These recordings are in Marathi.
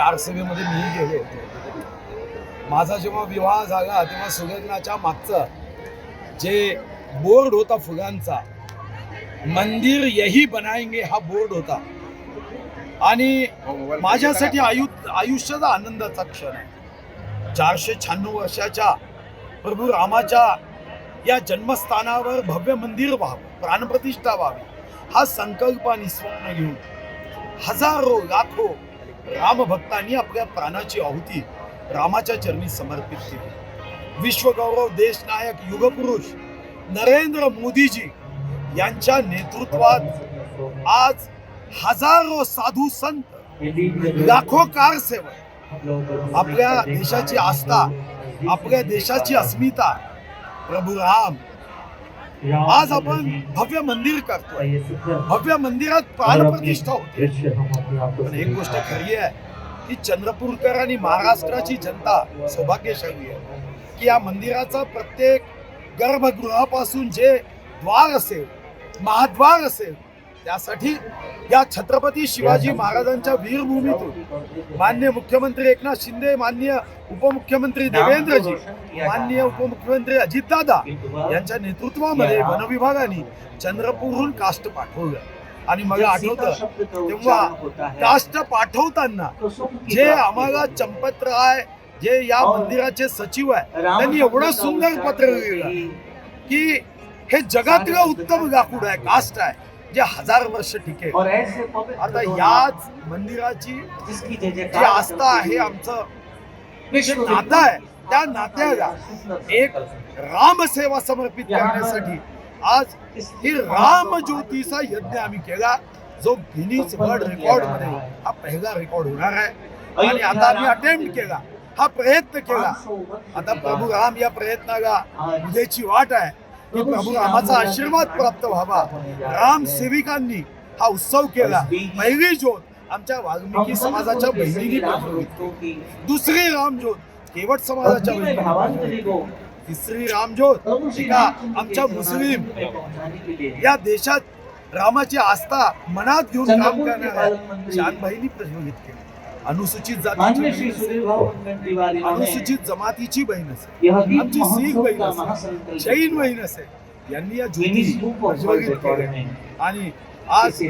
कारसेवेमध्ये मीही गेलो होतो। माझा जेव्हा विवाह झाला तेव्हा सुगंधाच्या मागचं जे बोर्ड होता फुलांचा, मंदिर यही बनाएंगे हा बोर्ड होता आणि माझ्यासाठी आयुष्याचा आनंदाचा क्षण आहे। 496 वर्षाच्या प्रभू रामाच्या या जन्मस्थानावर भव्य मंदिर व्हावं, प्राणप्रतिष्ठा व्हावी हा संकल्प आणि स्वप्न घेऊन हजारो लाखो रामभक्तांनी आपल्या प्राणाची आहुती रामाच्या चरणी समर्पित केली। विश्वगौरव देशनायक युगपुरुष नरेंद्र मोदीजी यांच्या नेतृत्वात आज हजारो साधू संत, लाखो कारसेवक आपल्या देशाची आस्था, आपल्या देशाची अस्मिता प्रभू राम आज आपण भव्य मंदिर करतोय। भव्य मंदिरात प्राणप्रतिष्ठा होते। पण एक गोष्ट खरी आहे की चंद्रपूरकर आणि महाराष्ट्राची जनता सौभाग्यशाली आहे की या मंदिराचा प्रत्येक गर्भगृहापासून जे द्वार असेल, महाद्वार असेल, त्यासाठी या छत्रपती शिवाजी महाराजांच्या वीरभूमीतून माननीय मुख्यमंत्री एकनाथ शिंदे, माननीय उपमुख्यमंत्री देवेंद्रजी, माननीय उपमुख्यमंत्री अजितदादा यांच्या नेतृत्वामध्ये वन विभागाने चंद्रपूरहून काष्ट पाठवलं। आणि मला आठवतं तेव्हा काष्ट पाठवताना जे आम्हाला चंपतराय जे या मंदिराचे सचिव आहे त्यांनी एवढं सुंदर पत्र लिहिलं की हे जगातलं उत्तम लाकूड आहे, काष्ट आहे जे 1000 वर्ष टिकेल। आता याच मंदिराची जी आस्था आहे, आमचं जे नातं आहे, त्या नात्याला एक रामसेवा समर्पित करण्यासाठी आज ही राम ज्योतीचा यज्ञ आम्ही केला, जो गिनीज वर्ल्ड रेकॉर्ड मध्ये हा पहिला रेकॉर्ड होणार आहे। आणि आता आम्ही अटेम्प्ट केला, हा प्रयत्न केला। आता प्रभू राम या प्रयत्नाला उद्याची वाट आहे की प्रभू रामाचा आशीर्वाद प्राप्त व्हावा। राम सेविकांनी हा उत्सव केला। पहिली ज्योत आमच्या वाल्मिकी समाजाच्या बहिणींनी पाठवली, दुसरी रामज्योत केवट समाजाच्या बहिणींनी, तिसरी रामज्योत एका आमच्या मुस्लिम या देशात रामाची आस्था मनात घेऊन काम करणाऱ्या शानबाईंनी प्रज्वलित केली। अनुसूचित जातीची, अनुसूचित जमातीची बहीण असेल, आमची शीख बहीण असेल, जैन बहीण असेल, यांनी या ज्योती प्रज्वलित केल्या। आणि आज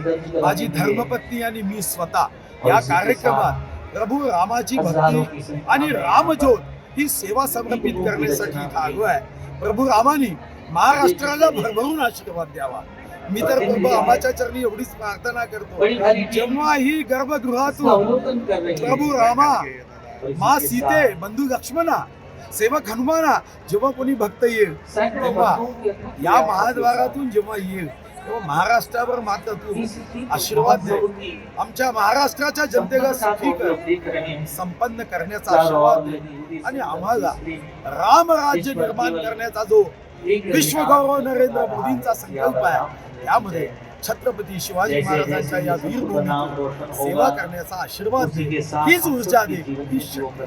माझी धर्मपत्नी आणि मी स्वतः या कार्यक्रमात प्रभू रामाची भक्ती आणि रामज्योत ही सेवा समर्पित करण्यासाठी इथं आलो आहे। प्रभू रामानी महाराष्ट्राला भरभरून आशीर्वाद द्यावा। मी तर प्रभू रामाच्या चरणी एवढीच प्रार्थना करतो, जेव्हा ही गर्भगृहातून प्रभू रामा, माँ सीते, बंधू लक्ष्मणा, सेवक हनुमाना जेव्हा कोणी भक्त येईल तेव्हा या महाद्वारातून जेव्हा येईल तेव्हा महाराष्ट्रावर मात्र तू आशीर्वाद दे, आमच्या महाराष्ट्राच्या जनतेला सुखी कर, संपन्न करण्याचा आशीर्वाद दे आणि आम्हाला राम राज्य निर्माण करण्याचा जो विश्वगौरव नरेंद्र मोदींचा संकल्प आहे त्यामध्ये छत्रपती शिवाजी महाराजांच्या या वीरभूमीत सेवा करण्याचा आशीर्वाद दे, हीच ऊर्जा दे, हीच शक्ती।